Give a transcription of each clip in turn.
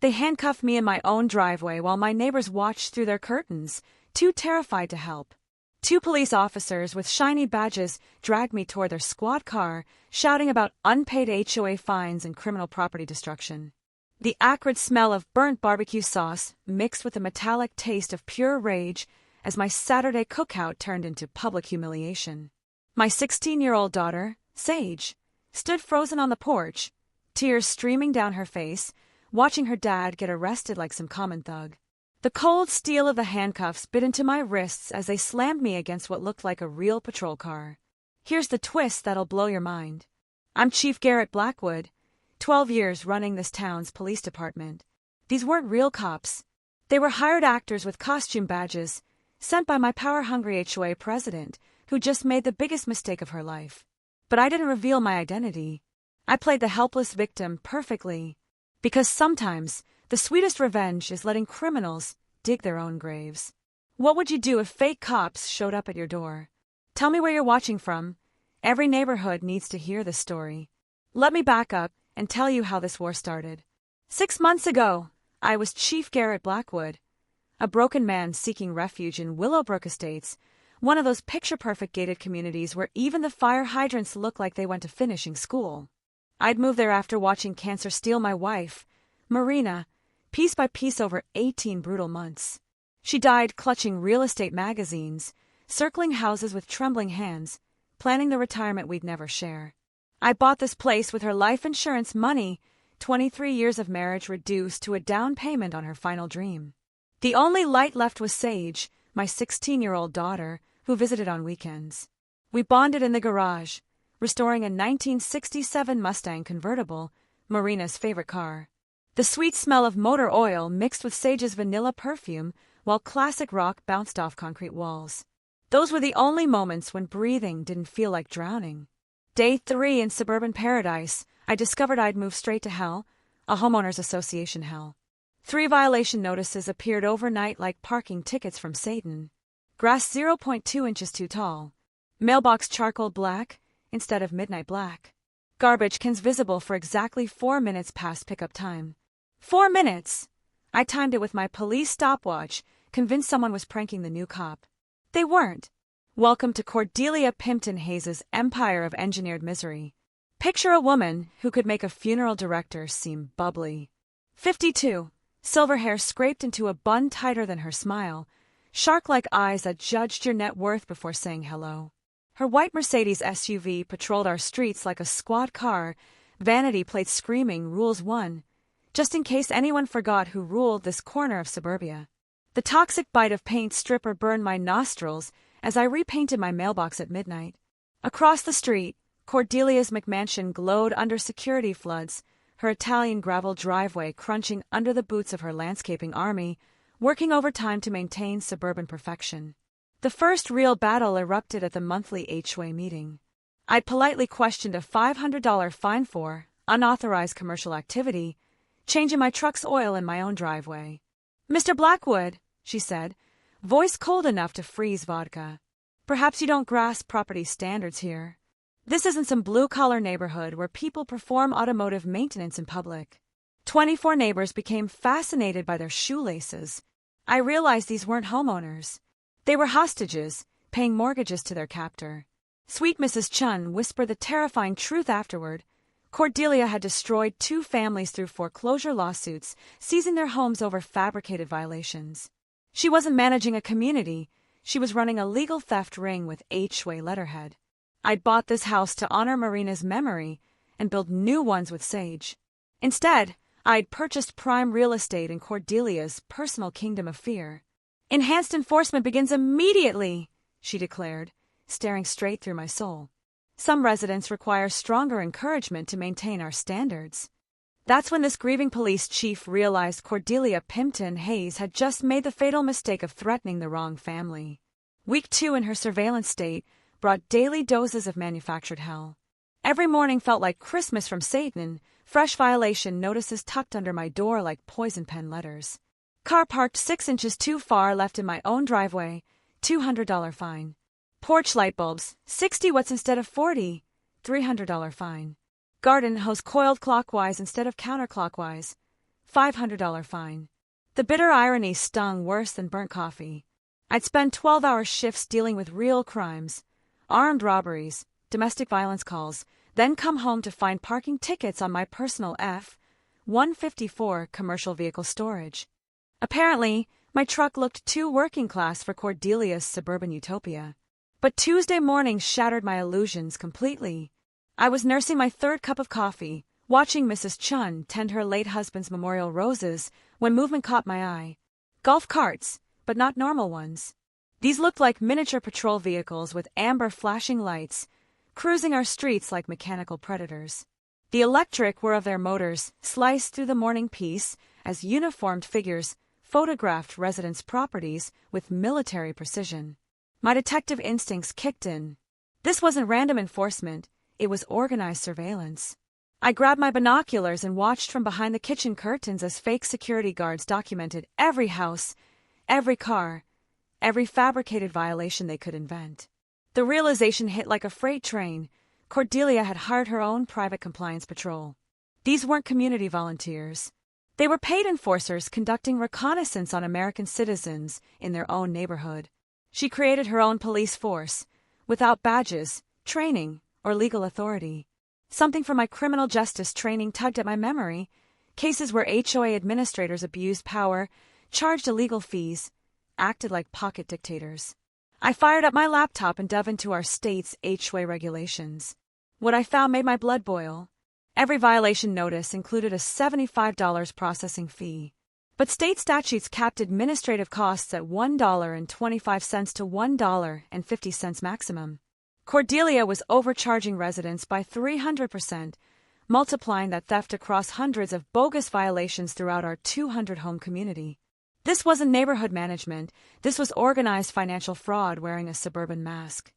They handcuffed me in my own driveway while my neighbors watched through their curtains, too terrified to help. Two police officers with shiny badges dragged me toward their squad car, shouting about unpaid HOA fines and criminal property destruction. The acrid smell of burnt barbecue sauce mixed with the metallic taste of pure rage as my Saturday cookout turned into public humiliation. My 16-year-old daughter, Sage, stood frozen on the porch, tears streaming down her face, watching her dad get arrested like some common thug. The cold steel of the handcuffs bit into my wrists as they slammed me against what looked like a real patrol car. Here's the twist that'll blow your mind. I'm Chief Garrett Blackwood, 12 years running this town's police department. These weren't real cops. They were hired actors with costume badges, sent by my power-hungry HOA president, who just made the biggest mistake of her life. But I didn't reveal my identity. I played the helpless victim perfectly. Because sometimes, the sweetest revenge is letting criminals dig their own graves. What would you do if fake cops showed up at your door? Tell me where you're watching from. Every neighborhood needs to hear this story. Let me back up and tell you how this war started. 6 months ago, I was Chief Garrett Blackwood, a broken man seeking refuge in Willowbrook Estates, one of those picture-perfect gated communities where even the fire hydrants look like they went to finishing school. I'd moved there after watching cancer steal my wife, Marina, piece by piece over 18 brutal months. She died clutching real estate magazines, circling houses with trembling hands, planning the retirement we'd never share. I bought this place with her life insurance money, 23 years of marriage reduced to a down payment on her final dream. The only light left was Sage, my 16-year-old daughter, who visited on weekends. We bonded in the garage, restoring a 1967 Mustang convertible, Marina's favorite car. The sweet smell of motor oil mixed with Sage's vanilla perfume, while classic rock bounced off concrete walls. Those were the only moments when breathing didn't feel like drowning. Day 3 in suburban paradise, I discovered I'd moved straight to hell, a homeowners association hell. 3 violation notices appeared overnight like parking tickets from Satan. Grass 0.2 inches too tall. Mailbox charcoal black instead of midnight black. Garbage cans visible for exactly 4 minutes past pickup time. 4 minutes! I timed it with my police stopwatch, convinced someone was pranking the new cop. They weren't. Welcome to Cordelia Pimpton Hayes' empire of engineered misery. Picture a woman who could make a funeral director seem bubbly. 52. Silver hair scraped into a bun tighter than her smile, shark-like eyes that judged your net worth before saying hello. Her white Mercedes SUV patrolled our streets like a squad car, vanity plate screaming Rules 1, just in case anyone forgot who ruled this corner of suburbia. The toxic bite of paint stripper burned my nostrils as I repainted my mailbox at midnight. Across the street, Cordelia's McMansion glowed under security floods, her Italian gravel driveway crunching under the boots of her landscaping army, working overtime to maintain suburban perfection. The first real battle erupted at the monthly HOA meeting. I'd politely questioned a $500 fine for unauthorized commercial activity, changing my truck's oil in my own driveway. "Mr. Blackwood," she said, voice cold enough to freeze vodka. "Perhaps you don't grasp property standards here. This isn't some blue-collar neighborhood where people perform automotive maintenance in public." 24 neighbors became fascinated by their shoelaces. I realized these weren't homeowners. They were hostages, paying mortgages to their captor. Sweet Mrs. Chun whispered the terrifying truth afterward. Cordelia had destroyed 2 families through foreclosure lawsuits, seizing their homes over fabricated violations. She wasn't managing a community. She was running a legal theft ring with HOA letterhead. I'd bought this house to honor Marina's memory and build new ones with Sage. Instead, I'd purchased prime real estate in Cordelia's personal kingdom of fear. "Enhanced enforcement begins immediately," she declared, staring straight through my soul. "Some residents require stronger encouragement to maintain our standards." That's when this grieving police chief realized Cordelia Pimpton Hayes had just made the fatal mistake of threatening the wrong family. Week 2 in her surveillance state brought daily doses of manufactured hell. Every morning felt like Christmas from Satan, fresh violation notices tucked under my door like poison pen letters. Car parked 6 inches too far left in my own driveway, $200 fine. Porch light bulbs, 60 watts instead of 40, $300 fine. Garden hose coiled clockwise instead of counterclockwise, $500 fine. The bitter irony stung worse than burnt coffee. I'd spend 12-hour shifts dealing with real crimes, armed robberies, domestic violence calls, then come home to find parking tickets on my personal F-154 commercial vehicle storage. Apparently, my truck looked too working class for Cordelia's suburban utopia. But Tuesday morning shattered my illusions completely. I was nursing my third cup of coffee, watching Mrs. Chun tend her late husband's memorial roses, when movement caught my eye. Golf carts, but not normal ones. These looked like miniature patrol vehicles with amber flashing lights, cruising our streets like mechanical predators. The electric whir of their motors sliced through the morning peace as uniformed figures photographed residents' properties with military precision. My detective instincts kicked in. This wasn't random enforcement, it was organized surveillance. I grabbed my binoculars and watched from behind the kitchen curtains as fake security guards documented every house, every car, every fabricated violation they could invent. The realization hit like a freight train. Cordelia had hired her own private compliance patrol. These weren't community volunteers. They were paid enforcers conducting reconnaissance on American citizens in their own neighborhood. She created her own police force, without badges, training, or legal authority. Something from my criminal justice training tugged at my memory. Cases where HOA administrators abused power, charged illegal fees, acted like pocket dictators. I fired up my laptop and dove into our state's HOA regulations. What I found made my blood boil. Every violation notice included a $75 processing fee. But state statutes capped administrative costs at $1.25 to $1.50 maximum. Cordelia was overcharging residents by 300%, multiplying that theft across hundreds of bogus violations throughout our 200-home community. This wasn't neighborhood management, this was organized financial fraud wearing a suburban mask.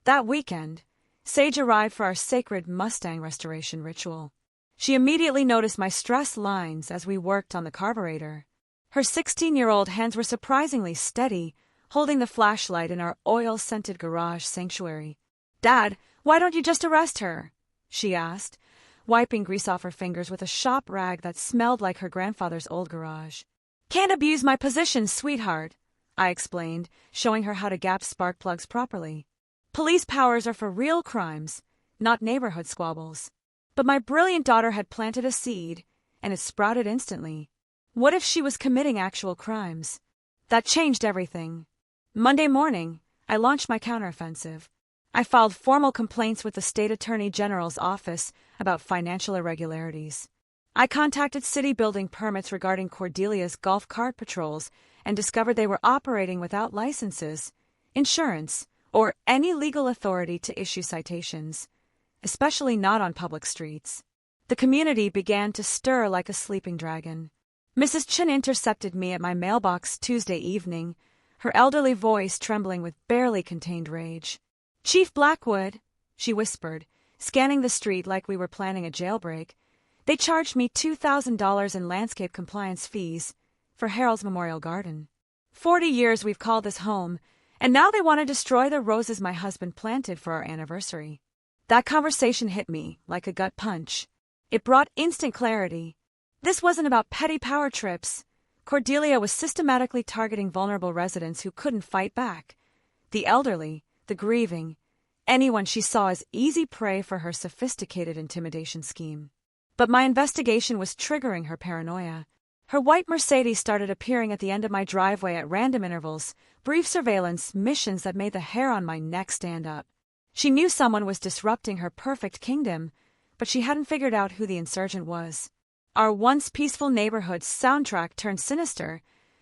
That weekend, Sage arrived for our sacred Mustang restoration ritual. She immediately noticed my stress lines as we worked on the carburetor. Her 16-year-old hands were surprisingly steady, holding the flashlight in our oil-scented garage sanctuary. "Dad, why don't you just arrest her?" she asked, wiping grease off her fingers with a shop rag that smelled like her grandfather's old garage. "Can't abuse my position, sweetheart," I explained, showing her how to gap spark plugs properly. Police powers are for real crimes, not neighborhood squabbles. But my brilliant daughter had planted a seed, and it sprouted instantly. What if she was committing actual crimes? That changed everything. Monday morning, I launched my counteroffensive. I filed formal complaints with the State Attorney General's office about financial irregularities. I contacted city building permits regarding Cordelia's golf cart patrols and discovered they were operating without licenses, insurance, or any legal authority to issue citations, especially not on public streets. The community began to stir like a sleeping dragon. Mrs. Chin intercepted me at my mailbox Tuesday evening, her elderly voice trembling with barely contained rage. "Chief Blackwood," she whispered, scanning the street like we were planning a jailbreak. "They charged me $2,000 in landscape compliance fees for Harold's Memorial Garden. 40 years we've called this home, and now they want to destroy the roses my husband planted for our anniversary." That conversation hit me like a gut punch. It brought instant clarity. This wasn't about petty power trips. Cordelia was systematically targeting vulnerable residents who couldn't fight back. The elderly, the grieving, anyone she saw as easy prey for her sophisticated intimidation scheme. But my investigation was triggering her paranoia. Her white Mercedes started appearing at the end of my driveway at random intervals, brief surveillance missions that made the hair on my neck stand up. She knew someone was disrupting her perfect kingdom, but she hadn't figured out who the insurgent was. Our once peaceful neighborhood's soundtrack turned sinister,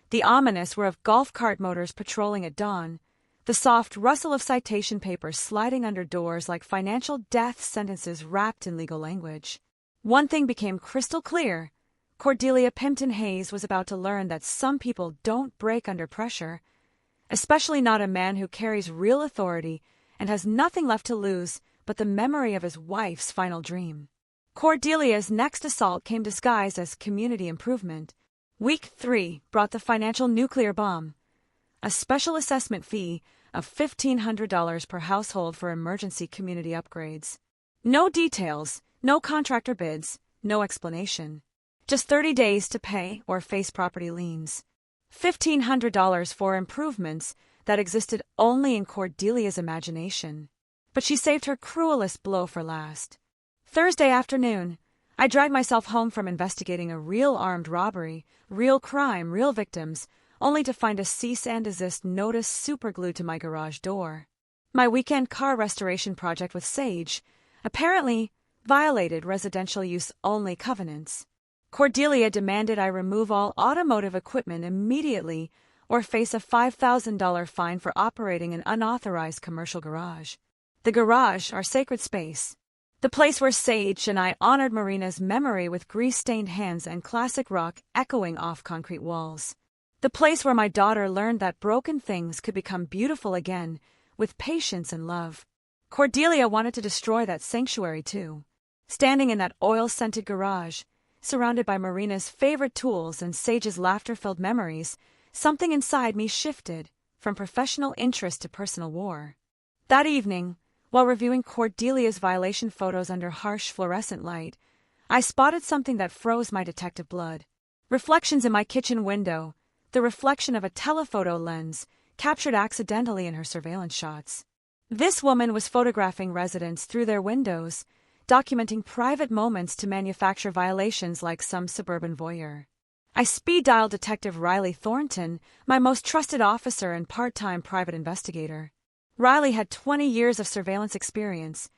the ominous whir of golf cart motors patrolling at dawn, the soft rustle of citation papers sliding under doors like financial death sentences wrapped in legal language. One thing became crystal clear. Cordelia Pimpton Hayes was about to learn that some people don't break under pressure, especially not a man who carries real authority and has nothing left to lose but the memory of his wife's final dream. Cordelia's next assault came disguised as community improvement. Week 3 brought the financial nuclear bomb, a special assessment fee of $1,500 per household for emergency community upgrades. No details, no contractor bids, no explanation. Just 30 days to pay or face property liens. $1,500 for improvements that existed only in Cordelia's imagination. But she saved her cruelest blow for last. Thursday afternoon, I dragged myself home from investigating a real armed robbery, real crime, real victims, only to find a cease and desist notice superglued to my garage door. My weekend car restoration project with Sage apparently violated residential use only covenants. Cordelia demanded I remove all automotive equipment immediately or face a $5,000 fine for operating an unauthorized commercial garage. The garage, our sacred space. The place where Sage and I honored Marina's memory with grease-stained hands and classic rock echoing off concrete walls. The place where my daughter learned that broken things could become beautiful again with patience and love. Cordelia wanted to destroy that sanctuary too. Standing in that oil-scented garage, surrounded by Marina's favorite tools and Sage's laughter-filled memories, something inside me shifted from professional interest to personal war. That evening, while reviewing Cordelia's violation photos under harsh fluorescent light, I spotted something that froze my detective blood. Reflections in my kitchen window, the reflection of a telephoto lens captured accidentally in her surveillance shots. This woman was photographing residents through their windows, documenting private moments to manufacture violations like some suburban voyeur. I speed-dialed Detective Riley Thornton, my most trusted officer and part-time private investigator. Riley had 20 years of surveillance experience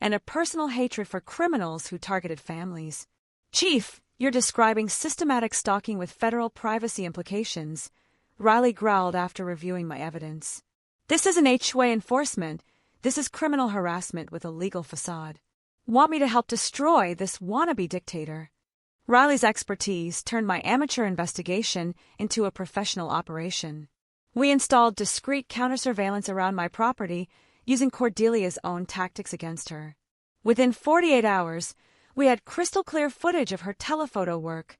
and a personal hatred for criminals who targeted families. "Chief, you're describing systematic stalking with federal privacy implications," Riley growled after reviewing my evidence. "This isn't HOA enforcement. This is criminal harassment with a legal facade. Want me to help destroy this wannabe dictator?" Riley's expertise turned my amateur investigation into a professional operation. We installed discreet counter-surveillance around my property, using Cordelia's own tactics against her. Within 48 hours, we had crystal-clear footage of her telephoto work,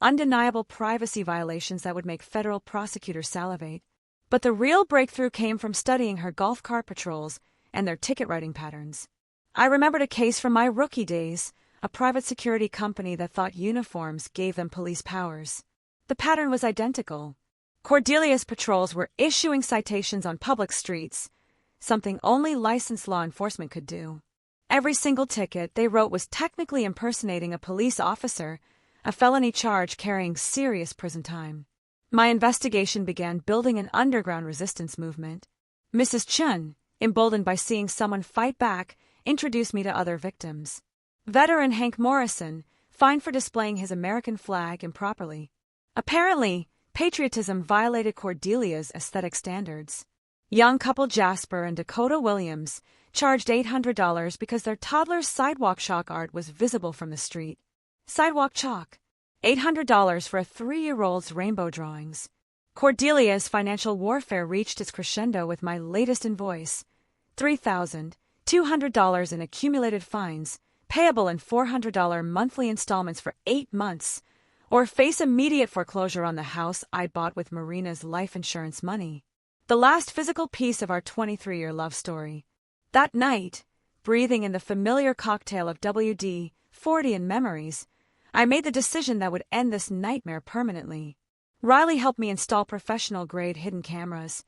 undeniable privacy violations that would make federal prosecutors salivate. But the real breakthrough came from studying her golf cart patrols and their ticket-writing patterns. I remembered a case from my rookie days, a private security company that thought uniforms gave them police powers. The pattern was identical. Cordelia's patrols were issuing citations on public streets, something only licensed law enforcement could do. Every single ticket they wrote was technically impersonating a police officer, a felony charge carrying serious prison time. My investigation began building an underground resistance movement. Mrs. Chun, emboldened by seeing someone fight back, introduced me to other victims. Veteran Hank Morrison, fined for displaying his American flag improperly. Apparently, patriotism violated Cordelia's aesthetic standards. Young couple Jasper and Dakota Williams charged $800 because their toddler's sidewalk chalk art was visible from the street. Sidewalk chalk. $800 for a 3-year-old's rainbow drawings. Cordelia's financial warfare reached its crescendo with my latest invoice. $3,200 in accumulated fines, payable in $400 monthly installments for 8 months, or face immediate foreclosure on the house I bought with Marina's life insurance money. The last physical piece of our 23-year love story. That night, breathing in the familiar cocktail of WD-40 and memories, I made the decision that would end this nightmare permanently. Riley helped me install professional-grade hidden cameras,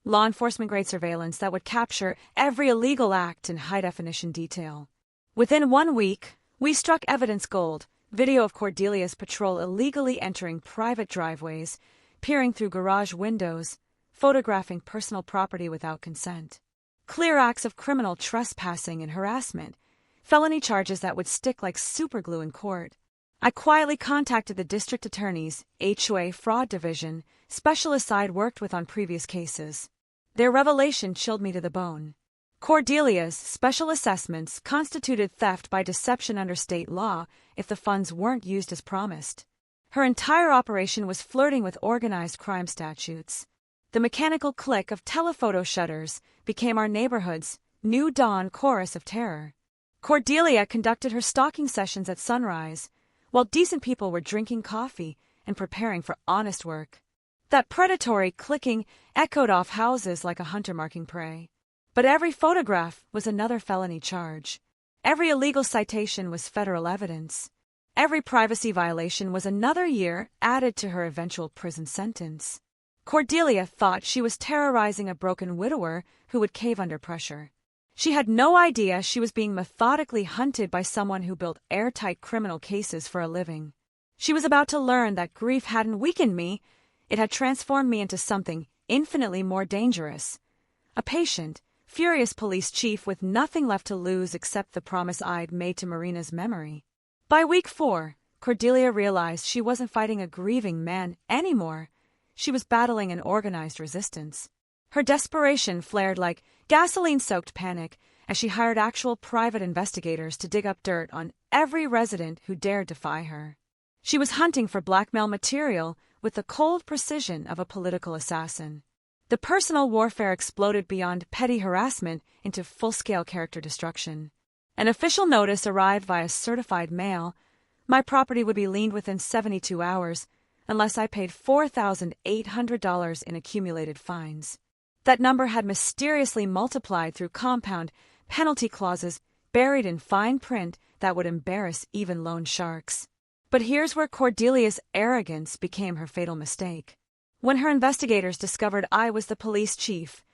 law enforcement-grade surveillance that would capture every illegal act in high-definition detail. Within 1 week, we struck evidence gold, video of Cordelia's patrol illegally entering private driveways, peering through garage windows, photographing personal property without consent. Clear acts of criminal trespassing and harassment, felony charges that would stick like superglue in court. I quietly contacted the district attorney's HOA fraud division, specialist I'd worked with on previous cases. Their revelation chilled me to the bone. Cordelia's special assessments constituted theft by deception under state law if the funds weren't used as promised. Her entire operation was flirting with organized crime statutes. The mechanical click of telephoto shutters became our neighborhood's new dawn chorus of terror. Cordelia conducted her stalking sessions at sunrise, while decent people were drinking coffee and preparing for honest work. That predatory clicking echoed off houses like a hunter marking prey. But every photograph was another felony charge. Every illegal citation was federal evidence. Every privacy violation was another year added to her eventual prison sentence. Cordelia thought she was terrorizing a broken widower who would cave under pressure. She had no idea she was being methodically hunted by someone who built airtight criminal cases for a living. She was about to learn that grief hadn't weakened me, it had transformed me into something infinitely more dangerous. A patient, furious police chief with nothing left to lose except the promise I'd made to Marina's memory. By week 4, Cordelia realized she wasn't fighting a grieving man anymore. She was battling an organized resistance. Her desperation flared like gasoline-soaked panic as she hired actual private investigators to dig up dirt on every resident who dared defy her. She was hunting for blackmail material with the cold precision of a political assassin. The personal warfare exploded beyond petty harassment into full-scale character destruction. An official notice arrived via certified mail. My property would be liened within 72 hours unless I paid $4,800 in accumulated fines. That number had mysteriously multiplied through compound penalty clauses buried in fine print that would embarrass even loan sharks. But here's where Cordelia's arrogance became her fatal mistake. When her investigators discovered I was the police chief,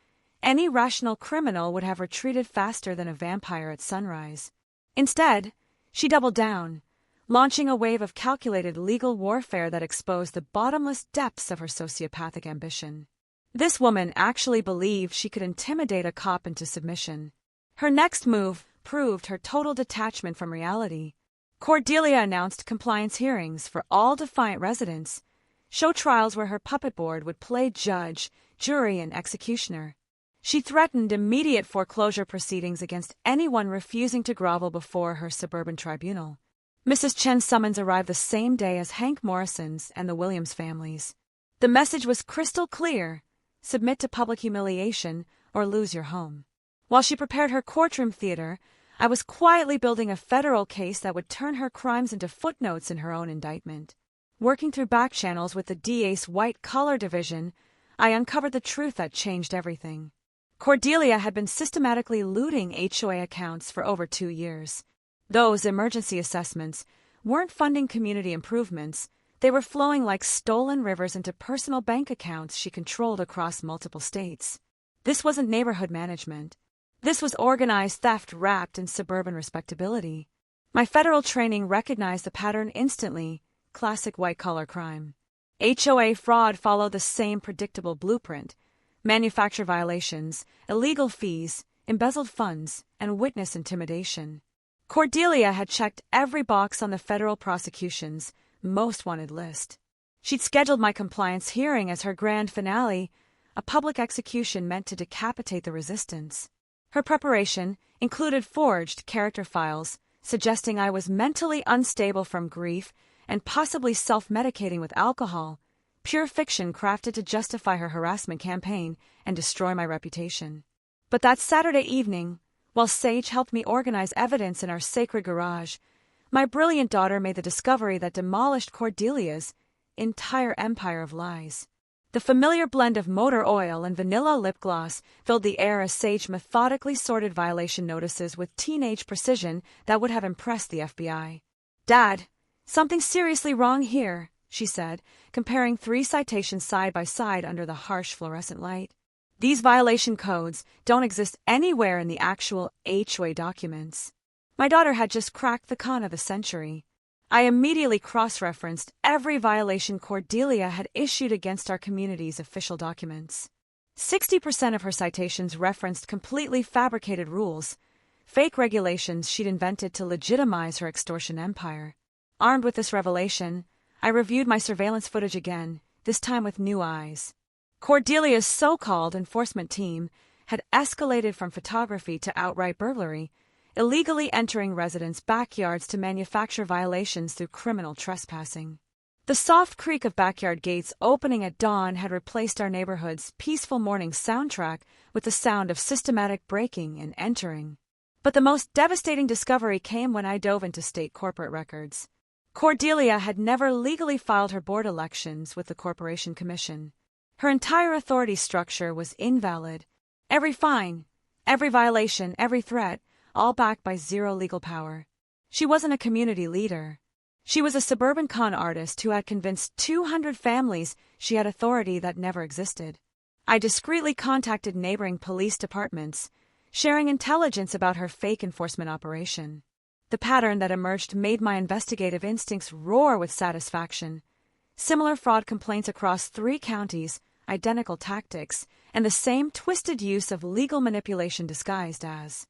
any rational criminal would have retreated faster than a vampire at sunrise. Instead, she doubled down, launching a wave of calculated legal warfare that exposed the bottomless depths of her sociopathic ambition. This woman actually believed she could intimidate a cop into submission. Her next move proved her total detachment from reality. Cordelia announced compliance hearings for all defiant residents, show trials where her puppet board would play judge, jury, and executioner. She threatened immediate foreclosure proceedings against anyone refusing to grovel before her suburban tribunal. Mrs. Chen's summons arrived the same day as Hank Morrison's and the Williams families. The message was crystal clear: submit to public humiliation or lose your home. While she prepared her courtroom theater, I was quietly building a federal case that would turn her crimes into footnotes in her own indictment. Working through back channels with the DA's white-collar division, I uncovered the truth that changed everything. Cordelia had been systematically looting HOA accounts for over 2 years. Those emergency assessments weren't funding community improvements. They were flowing like stolen rivers into personal bank accounts she controlled across multiple states. This wasn't neighborhood management. This was organized theft wrapped in suburban respectability. My federal training recognized the pattern instantly: classic white-collar crime. HOA fraud followed the same predictable blueprint: manufacture violations, illegal fees, embezzled funds, and witness intimidation. Cordelia had checked every box on the federal prosecution's most wanted list. She'd scheduled my compliance hearing as her grand finale, a public execution meant to decapitate the resistance. Her preparation included forged character files suggesting I was mentally unstable from grief and possibly self-medicating with alcohol, pure fiction crafted to justify her harassment campaign and destroy my reputation. But that Saturday evening, while Sage helped me organize evidence in our sacred garage, my brilliant daughter made the discovery that demolished Cordelia's entire empire of lies. The familiar blend of motor oil and vanilla lip gloss filled the air as Sage methodically sorted violation notices with teenage precision that would have impressed the FBI. "Dad, something's seriously wrong here," she said, comparing 3 citations side by side under the harsh fluorescent light. "These violation codes don't exist anywhere in the actual HOA documents." My daughter had just cracked the con of the century. I immediately cross-referenced every violation Cordelia had issued against our community's official documents. 60% of her citations referenced completely fabricated rules, fake regulations she'd invented to legitimize her extortion empire. Armed with this revelation, I reviewed my surveillance footage again, this time with new eyes. Cordelia's so-called enforcement team had escalated from photography to outright burglary, illegally entering residents' backyards to manufacture violations through criminal trespassing. The soft creak of backyard gates opening at dawn had replaced our neighborhood's peaceful morning soundtrack with the sound of systematic breaking and entering. But the most devastating discovery came when I dove into state corporate records. Cordelia had never legally filed her board elections with the Corporation Commission. Her entire authority structure was invalid. Every fine, every violation, every threat, all backed by zero legal power. She wasn't a community leader. She was a suburban con artist who had convinced 200 families she had authority that never existed. I discreetly contacted neighboring police departments, sharing intelligence about her fake enforcement operation. The pattern that emerged made my investigative instincts roar with satisfaction. Similar fraud complaints across 3 counties, identical tactics, and the same twisted use of legal manipulation disguised as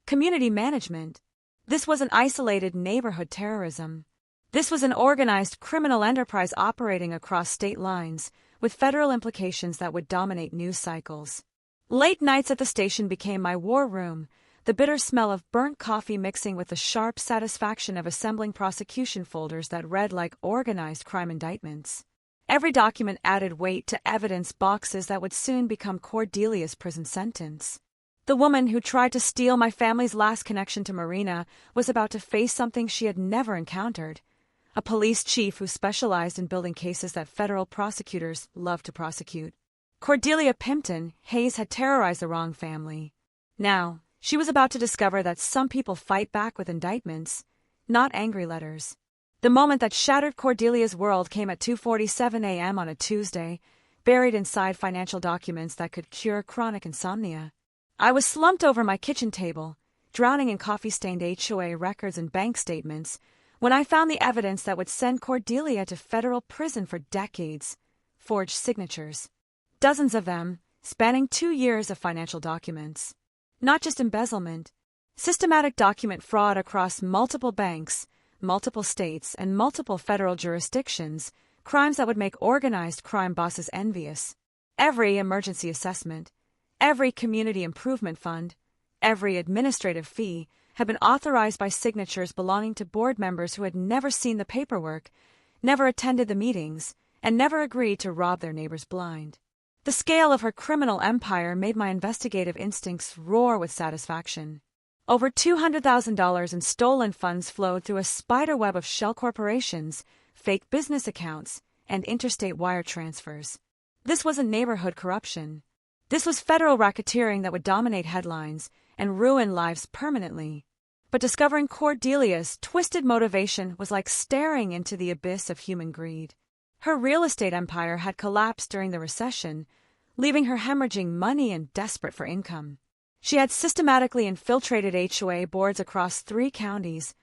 community management. This wasn't isolated neighborhood terrorism. This was an organized criminal enterprise operating across state lines, with federal implications that would dominate news cycles. Late nights at the station became my war room, the bitter smell of burnt coffee mixing with the sharp satisfaction of assembling prosecution folders that read like organized crime indictments. Every document added weight to evidence boxes that would soon become Cordelia's prison sentence. The woman who tried to steal my family's last connection to Marina was about to face something she had never encountered. A police chief who specialized in building cases that federal prosecutors loved to prosecute. Cordelia Pimpton, Hayes had terrorized the wrong family. Now, she was about to discover that some people fight back with indictments, not angry letters. The moment that shattered Cordelia's world came at 2:47 a.m. on a Tuesday, buried inside financial documents that could cure chronic insomnia. I was slumped over my kitchen table, drowning in coffee-stained HOA records and bank statements, when I found the evidence that would send Cordelia to federal prison for decades: forged signatures. Dozens of them, spanning 2 years of financial documents. Not just embezzlement, systematic document fraud across multiple banks, multiple states, and multiple federal jurisdictions, crimes that would make organized crime bosses envious. Every emergency assessment, every community improvement fund, every administrative fee had been authorized by signatures belonging to board members who had never seen the paperwork, never attended the meetings, and never agreed to rob their neighbors blind. The scale of her criminal empire made my investigative instincts roar with satisfaction. Over $200,000 in stolen funds flowed through a spiderweb of shell corporations, fake business accounts, and interstate wire transfers. This wasn't neighborhood corruption. This was federal racketeering that would dominate headlines and ruin lives permanently. But discovering Cordelia's twisted motivation was like staring into the abyss of human greed. Her real estate empire had collapsed during the recession, leaving her hemorrhaging money and desperate for income. She had systematically infiltrated HOA boards across 3 counties,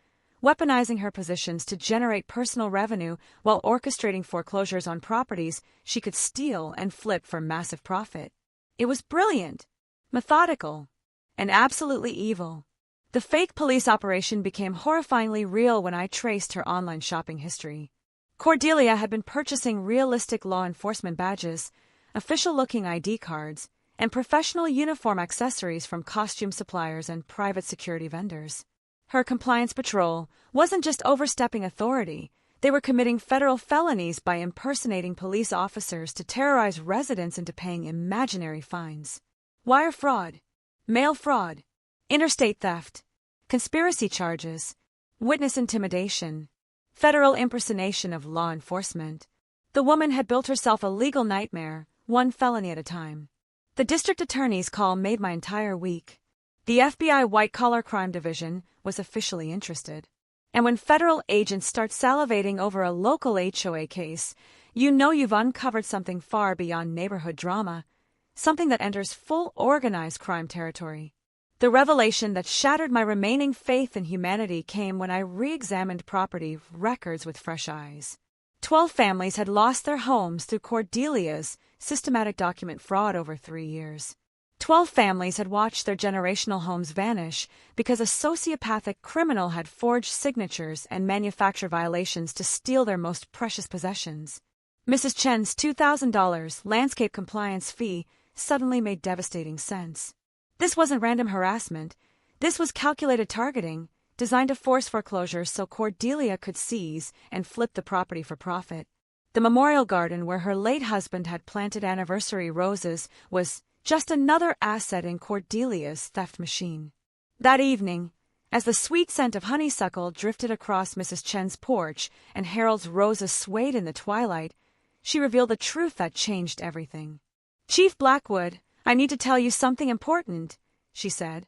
weaponizing her positions to generate personal revenue while orchestrating foreclosures on properties she could steal and flip for massive profit. It was brilliant, methodical, and absolutely evil. The fake police operation became horrifyingly real when I traced her online shopping history. Cordelia had been purchasing realistic law enforcement badges, official-looking ID cards, and professional uniform accessories from costume suppliers and private security vendors. Her compliance patrol wasn't just overstepping authority, they were committing federal felonies by impersonating police officers to terrorize residents into paying imaginary fines. Wire fraud, mail fraud, interstate theft, conspiracy charges, witness intimidation, federal impersonation of law enforcement. The woman had built herself a legal nightmare, one felony at a time. The district attorney's call made my entire week. The FBI White-Collar Crime Division was officially interested. And when federal agents start salivating over a local HOA case, you know you've uncovered something far beyond neighborhood drama, something that enters full organized crime territory. The revelation that shattered my remaining faith in humanity came when I re-examined property records with fresh eyes. 12 families had lost their homes through Cordelia's systematic document fraud over 3 years. 12 families had watched their generational homes vanish because a sociopathic criminal had forged signatures and manufactured violations to steal their most precious possessions. Mrs. Chen's $2,000 landscape compliance fee suddenly made devastating sense. This wasn't random harassment. This was calculated targeting, designed to force foreclosures so Cordelia could seize and flip the property for profit. The memorial garden where her late husband had planted anniversary roses was just another asset in Cordelia's theft machine. That evening, as the sweet scent of honeysuckle drifted across Mrs. Chen's porch and Harold's roses swayed in the twilight, she revealed the truth that changed everything. "Chief Blackwood, I need to tell you something important," she said,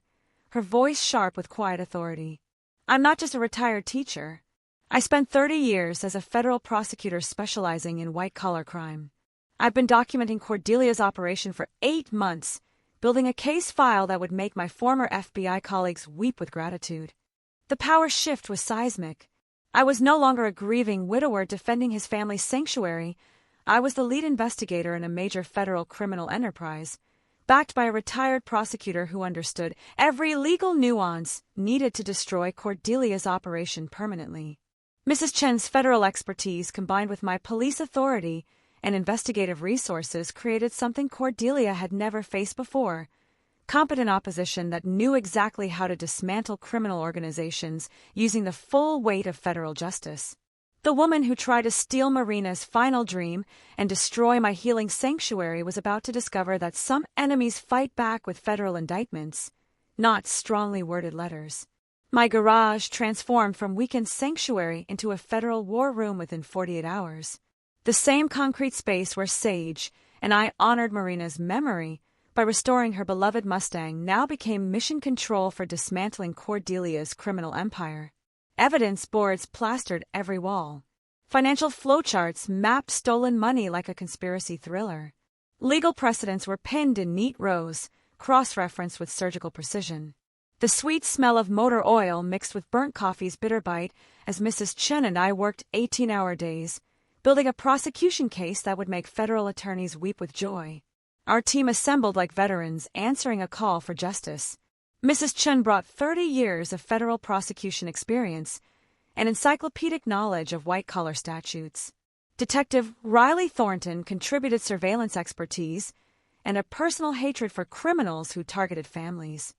her voice sharp with quiet authority. "I'm not just a retired teacher. I spent 30 years as a federal prosecutor specializing in white-collar crime. I've been documenting Cordelia's operation for 8 months, building a case file that would make my former FBI colleagues weep with gratitude. The power shift was seismic. I was no longer a grieving widower defending his family's sanctuary. I was the lead investigator in a major federal criminal enterprise, backed by a retired prosecutor who understood every legal nuance needed to destroy Cordelia's operation permanently. Mrs. Chen's federal expertise combined with my police authority and investigative resources created something Cordelia had never faced before: competent opposition that knew exactly how to dismantle criminal organizations using the full weight of federal justice. The woman who tried to steal Marina's final dream and destroy my healing sanctuary was about to discover that some enemies fight back with federal indictments, not strongly worded letters. My garage transformed from weekend sanctuary into a federal war room within 48 hours. The same concrete space where Sage and I honored Marina's memory by restoring her beloved Mustang now became mission control for dismantling Cordelia's criminal empire. Evidence boards plastered every wall. Financial flowcharts mapped stolen money like a conspiracy thriller. Legal precedents were pinned in neat rows, cross-referenced with surgical precision. The sweet smell of motor oil mixed with burnt coffee's bitter bite as Mrs. Chen and I worked 18-hour days, building a prosecution case that would make federal attorneys weep with joy. Our team assembled like veterans, answering a call for justice. Mrs. Chen brought 30 years of federal prosecution experience and encyclopedic knowledge of white-collar statutes. Detective Riley Thornton contributed surveillance expertise and a personal hatred for criminals who targeted families.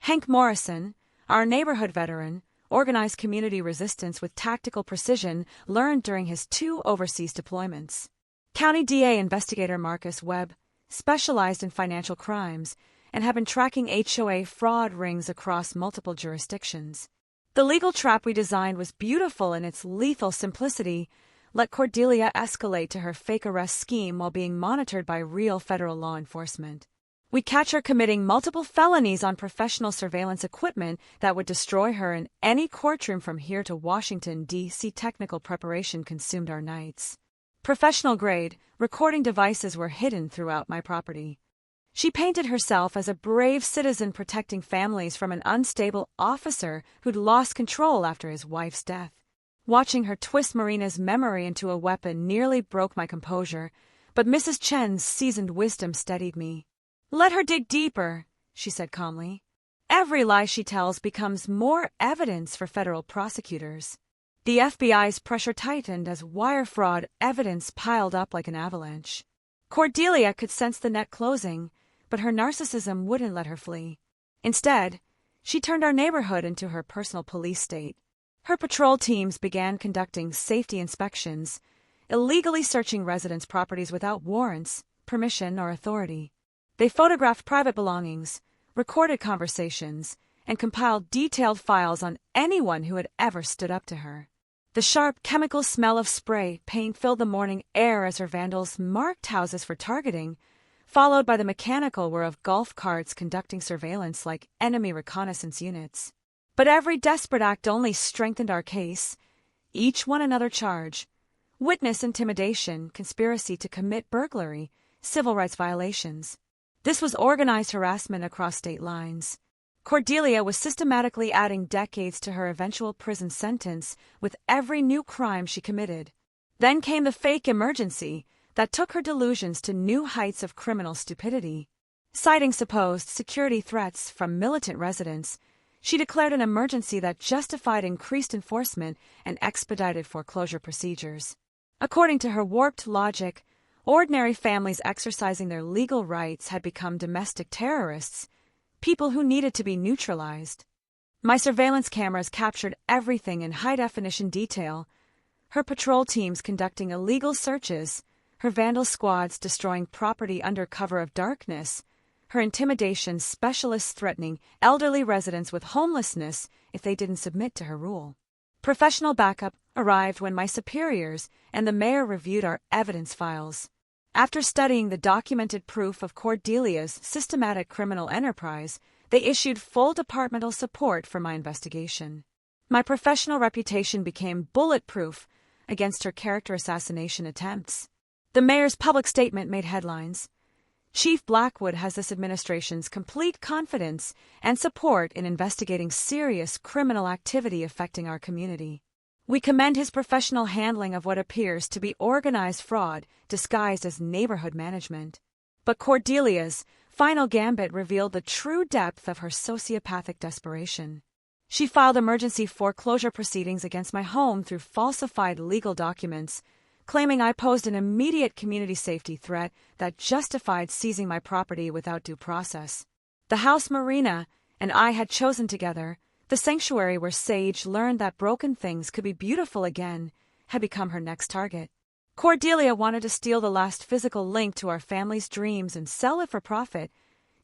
Hank Morrison, our neighborhood veteran, organized community resistance with tactical precision learned during his 2 overseas deployments. County DA investigator Marcus Webb specialized in financial crimes and have been tracking HOA fraud rings across multiple jurisdictions. The legal trap we designed was beautiful in its lethal simplicity. Let Cordelia escalate to her fake arrest scheme while being monitored by real federal law enforcement. We catch her committing multiple felonies on professional surveillance equipment that would destroy her in any courtroom from here to Washington, D.C. Technical preparation consumed our nights. Professional-grade recording devices were hidden throughout my property. She painted herself as a brave citizen protecting families from an unstable officer who'd lost control after his wife's death. Watching her twist Marina's memory into a weapon nearly broke my composure, but Mrs. Chen's seasoned wisdom steadied me. "Let her dig deeper," she said calmly. "Every lie she tells becomes more evidence for federal prosecutors." The FBI's pressure tightened as wire fraud evidence piled up like an avalanche. Cordelia could sense the net closing, but her narcissism wouldn't let her flee. Instead, she turned our neighborhood into her personal police state. Her patrol teams began conducting safety inspections, illegally searching residents' properties without warrants, permission, or authority. They photographed private belongings, recorded conversations, and compiled detailed files on anyone who had ever stood up to her. The sharp chemical smell of spray paint filled the morning air as her vandals marked houses for targeting, followed by the mechanical whir of golf carts conducting surveillance like enemy reconnaissance units. But every desperate act only strengthened our case. Each one another charge: witness intimidation, conspiracy to commit burglary, civil rights violations. This was organized harassment across state lines. Cordelia was systematically adding decades to her eventual prison sentence with every new crime she committed. Then came the fake emergency that took her delusions to new heights of criminal stupidity. Citing supposed security threats from militant residents, she declared an emergency that justified increased enforcement and expedited foreclosure procedures. According to her warped logic, ordinary families exercising their legal rights had become domestic terrorists, people who needed to be neutralized. My surveillance cameras captured everything in high-definition detail: her patrol teams conducting illegal searches, her vandal squads destroying property under cover of darkness, her intimidation specialists threatening elderly residents with homelessness if they didn't submit to her rule. Professional backup arrived when my superiors and the mayor reviewed our evidence files. After studying the documented proof of Cordelia's systematic criminal enterprise, they issued full departmental support for my investigation. My professional reputation became bulletproof against her character assassination attempts. The mayor's public statement made headlines. Chief Blackwood has this administration's complete confidence and support in investigating serious criminal activity affecting our community. We commend his professional handling of what appears to be organized fraud disguised as neighborhood management. But Cordelia's final gambit revealed the true depth of her sociopathic desperation. She filed emergency foreclosure proceedings against my home through falsified legal documents, claiming I posed an immediate community safety threat that justified seizing my property without due process. The house Marina and I had chosen together, the sanctuary where Sage learned that broken things could be beautiful again, had become her next target. Cordelia wanted to steal the last physical link to our family's dreams and sell it for profit,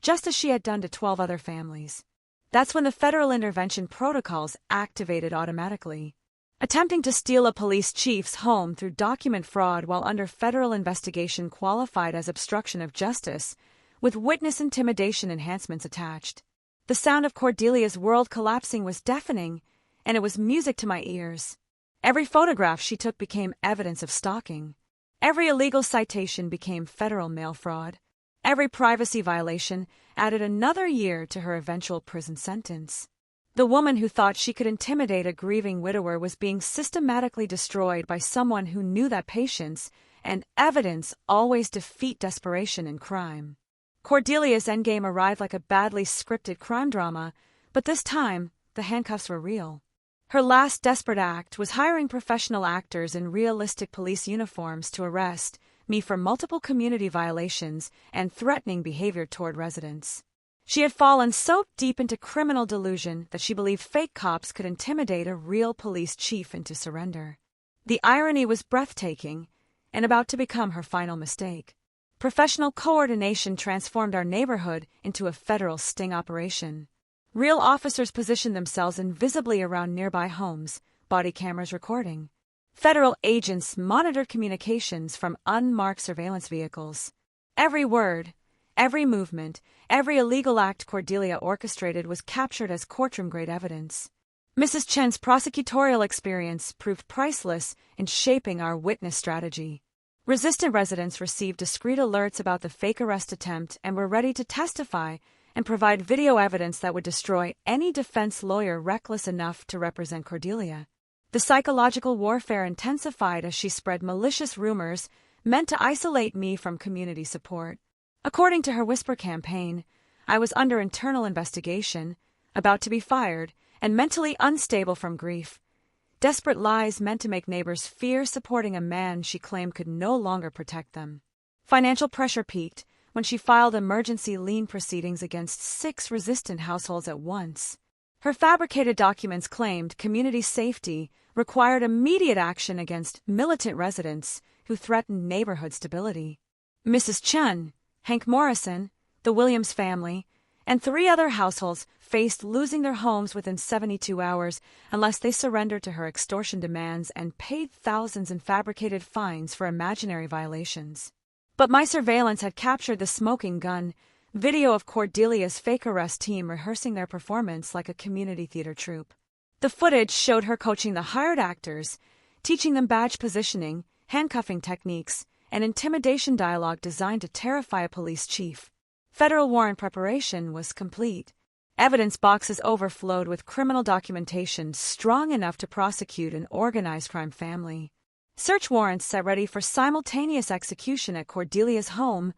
just as she had done to 12 other families. That's when the federal intervention protocols activated automatically. Attempting to steal a police chief's home through document fraud while under federal investigation qualified as obstruction of justice, with witness intimidation enhancements attached. The sound of Cordelia's world collapsing was deafening, and it was music to my ears. Every photograph she took became evidence of stalking. Every illegal citation became federal mail fraud. Every privacy violation added another year to her eventual prison sentence. The woman who thought she could intimidate a grieving widower was being systematically destroyed by someone who knew that patience and evidence always defeat desperation in crime. Cordelia's endgame arrived like a badly scripted crime drama, but this time, the handcuffs were real. Her last desperate act was hiring professional actors in realistic police uniforms to arrest me for multiple community violations and threatening behavior toward residents. She had fallen so deep into criminal delusion that she believed fake cops could intimidate a real police chief into surrender. The irony was breathtaking and about to become her final mistake. Professional coordination transformed our neighborhood into a federal sting operation. Real officers positioned themselves invisibly around nearby homes, body cameras recording. Federal agents monitored communications from unmarked surveillance vehicles. Every word, every movement, every illegal act Cordelia orchestrated was captured as courtroom-grade evidence. Mrs. Chen's prosecutorial experience proved priceless in shaping our witness strategy. Resistant residents received discreet alerts about the fake arrest attempt and were ready to testify and provide video evidence that would destroy any defense lawyer reckless enough to represent Cordelia. The psychological warfare intensified as she spread malicious rumors meant to isolate me from community support. According to her whisper campaign, I was under internal investigation, about to be fired, and mentally unstable from grief. Desperate lies meant to make neighbors fear supporting a man she claimed could no longer protect them. Financial pressure peaked when she filed emergency lien proceedings against 6 resistant households at once. Her fabricated documents claimed community safety required immediate action against militant residents who threatened neighborhood stability. Mrs. Chen, Hank Morrison, the Williams family, and 3 other households faced losing their homes within 72 hours unless they surrendered to her extortion demands and paid thousands in fabricated fines for imaginary violations. But my surveillance had captured the smoking gun, video of Cordelia's fake arrest team rehearsing their performance like a community theater troupe. The footage showed her coaching the hired actors, teaching them badge positioning, handcuffing techniques, and intimidation dialogue designed to terrify a police chief. Federal warrant preparation was complete. Evidence boxes overflowed with criminal documentation strong enough to prosecute an organized crime family. Search warrants set ready for simultaneous execution at Cordelia's home,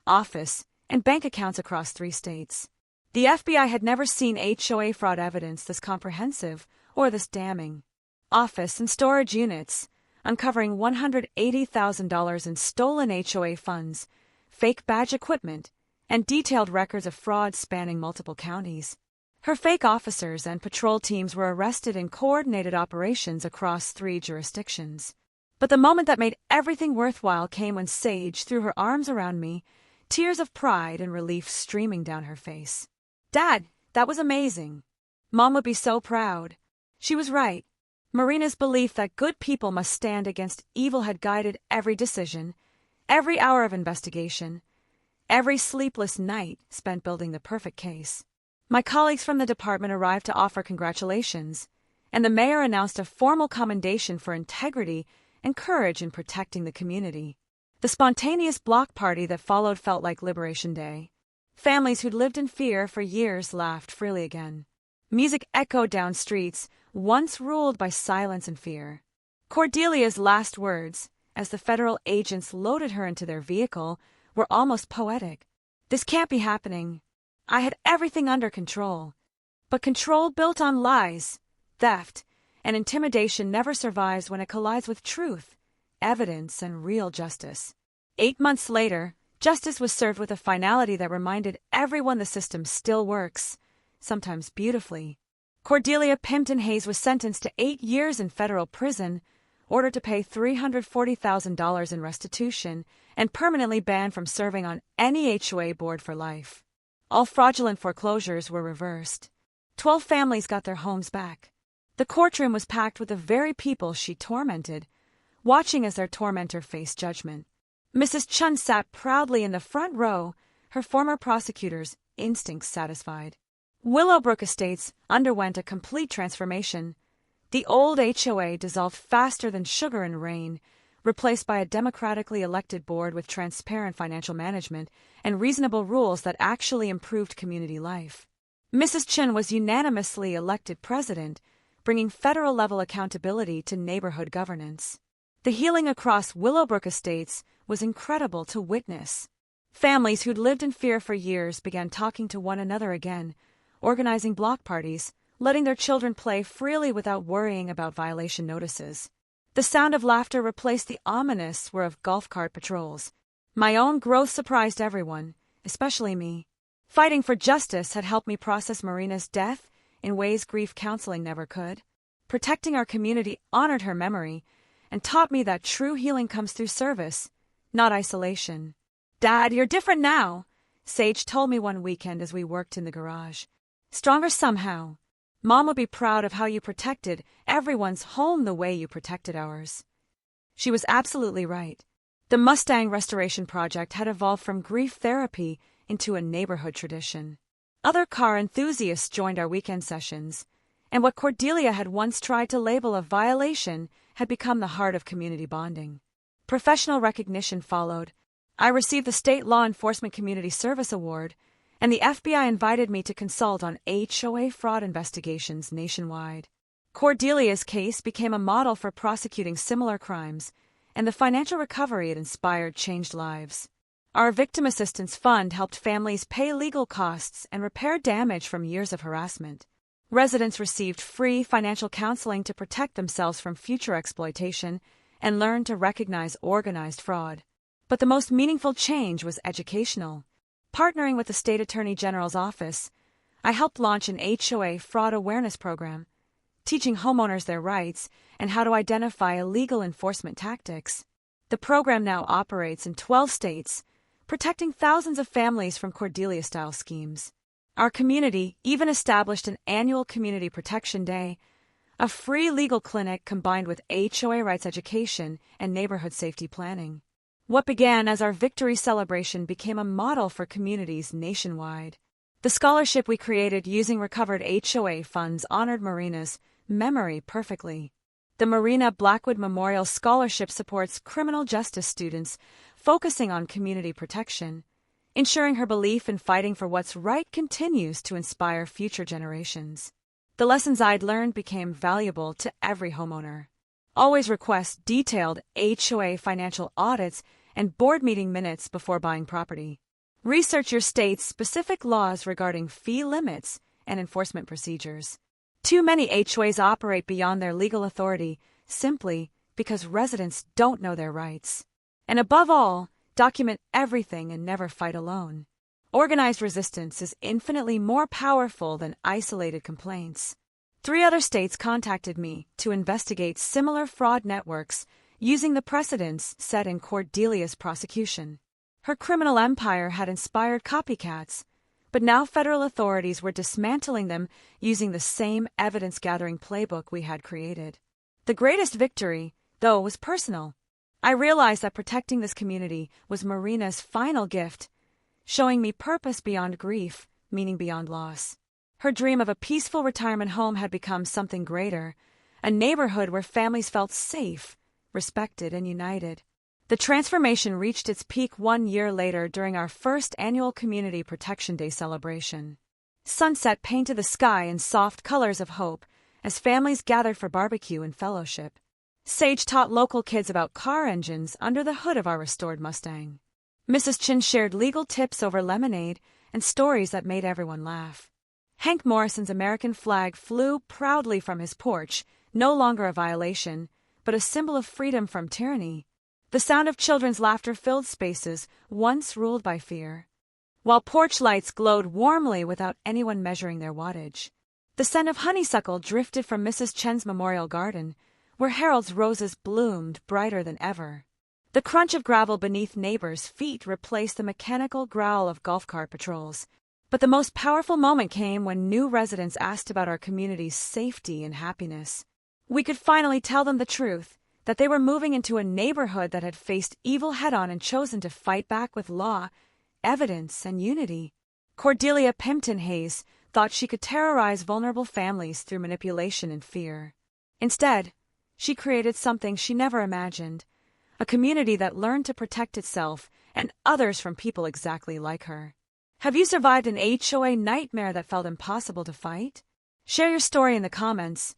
office, and bank accounts across 3 states. The FBI had never seen HOA fraud evidence this comprehensive or this damning. Office and storage units, uncovering $180,000 in stolen HOA funds, fake badge equipment, and detailed records of fraud spanning multiple counties. Her fake officers and patrol teams were arrested in coordinated operations across 3 jurisdictions. But the moment that made everything worthwhile came when Sage threw her arms around me, tears of pride and relief streaming down her face. "Dad, that was amazing. Mom would be so proud." She was right. Marina's belief that good people must stand against evil had guided every decision, every hour of investigation, every sleepless night spent building the perfect case. My colleagues from the department arrived to offer congratulations, and the mayor announced a formal commendation for integrity and courage in protecting the community. The spontaneous block party that followed felt like Liberation Day. Families who'd lived in fear for years laughed freely again. Music echoed down streets, once ruled by silence and fear. Cordelia's last words, as the federal agents loaded her into their vehicle, were almost poetic. "This can't be happening. I had everything under control." But control built on lies, theft, and intimidation never survives when it collides with truth, evidence, and real justice. 8 months later, justice was served with a finality that reminded everyone the system still works, sometimes beautifully. Cordelia Pimpton Hayes was sentenced to 8 years in federal prison, ordered to pay $340,000 in restitution, and permanently banned from serving on any HOA board for life. All fraudulent foreclosures were reversed. 12 families got their homes back. The courtroom was packed with the very people she tormented, watching as their tormentor faced judgment. Mrs. Chun sat proudly in the front row, her former prosecutor's instincts satisfied. Willowbrook Estates underwent a complete transformation. The old HOA dissolved faster than sugar in rain, replaced by a democratically elected board with transparent financial management and reasonable rules that actually improved community life. Mrs. Chun was unanimously elected president, bringing federal-level accountability to neighborhood governance. The healing across Willowbrook Estates was incredible to witness. Families who'd lived in fear for years began talking to one another again, organizing block parties, letting their children play freely without worrying about violation notices. The sound of laughter replaced the ominous whir of golf cart patrols. My own growth surprised everyone, especially me. Fighting for justice had helped me process Marina's death in ways grief counseling never could. Protecting our community honored her memory and taught me that true healing comes through service, not isolation. "Dad, you're different now," Sage told me one weekend as we worked in the garage. "Stronger somehow. Mom would be proud of how you protected everyone's home the way you protected ours." She was absolutely right. The Mustang Restoration Project had evolved from grief therapy into a neighborhood tradition. Other car enthusiasts joined our weekend sessions, and what Cordelia had once tried to label a violation had become the heart of community bonding. Professional recognition followed. I received the State Law Enforcement Community Service Award, and the FBI invited me to consult on HOA fraud investigations nationwide. Cordelia's case became a model for prosecuting similar crimes, and the financial recovery it inspired changed lives. Our Victim Assistance Fund helped families pay legal costs and repair damage from years of harassment. Residents received free financial counseling to protect themselves from future exploitation and learned to recognize organized fraud. But the most meaningful change was educational. Partnering with the State Attorney General's office, I helped launch an HOA fraud awareness program, teaching homeowners their rights and how to identify illegal enforcement tactics. The program now operates in 12 states, protecting thousands of families from Cordelia-style schemes. Our community even established an annual Community Protection Day, a free legal clinic combined with HOA rights education and neighborhood safety planning. What began as our victory celebration became a model for communities nationwide. The scholarship we created using recovered HOA funds honored Marina's memory perfectly. The Marina Blackwood Memorial Scholarship supports criminal justice students focusing on community protection, ensuring her belief in fighting for what's right continues to inspire future generations. The lessons I'd learned became valuable to every homeowner. Always request detailed HOA financial audits and board meeting minutes before buying property. Research your state's specific laws regarding fee limits and enforcement procedures. Too many HOAs operate beyond their legal authority simply because residents don't know their rights. And above all, document everything and never fight alone. Organized resistance is infinitely more powerful than isolated complaints. 3 other states contacted me to investigate similar fraud networks using the precedents set in Cordelia's prosecution. Her criminal empire had inspired copycats, but now federal authorities were dismantling them using the same evidence-gathering playbook we had created. The greatest victory, though, was personal. I realized that protecting this community was Marina's final gift, showing me purpose beyond grief, meaning beyond loss. Her dream of a peaceful retirement home had become something greater, a neighborhood where families felt safe, respected, and united. The transformation reached its peak 1 year later during our first annual Community Protection Day celebration. Sunset painted the sky in soft colors of hope as families gathered for barbecue and fellowship. Sage taught local kids about car engines under the hood of our restored Mustang. Mrs. Chin shared legal tips over lemonade and stories that made everyone laugh. Hank Morrison's American flag flew proudly from his porch, no longer a violation, but a symbol of freedom from tyranny. The sound of children's laughter filled spaces once ruled by fear, while porch lights glowed warmly without anyone measuring their wattage. The scent of honeysuckle drifted from Mrs. Chen's memorial garden, where Harold's roses bloomed brighter than ever. The crunch of gravel beneath neighbors' feet replaced the mechanical growl of golf cart patrols. But the most powerful moment came when new residents asked about our community's safety and happiness. We could finally tell them the truth, that they were moving into a neighborhood that had faced evil head-on and chosen to fight back with law, evidence, and unity. Cordelia Pimpton Hayes thought she could terrorize vulnerable families through manipulation and fear. Instead, she created something she never imagined, a community that learned to protect itself and others from people exactly like her. Have you survived an HOA nightmare that felt impossible to fight? Share your story in the comments.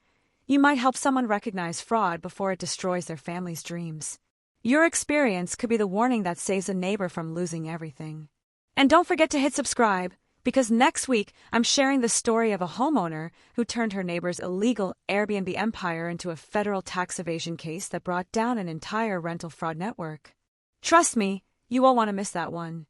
You might help someone recognize fraud before it destroys their family's dreams. Your experience could be the warning that saves a neighbor from losing everything. And don't forget to hit subscribe, because next week I'm sharing the story of a homeowner who turned her neighbor's illegal Airbnb empire into a federal tax evasion case that brought down an entire rental fraud network. Trust me, you won't want to miss that one.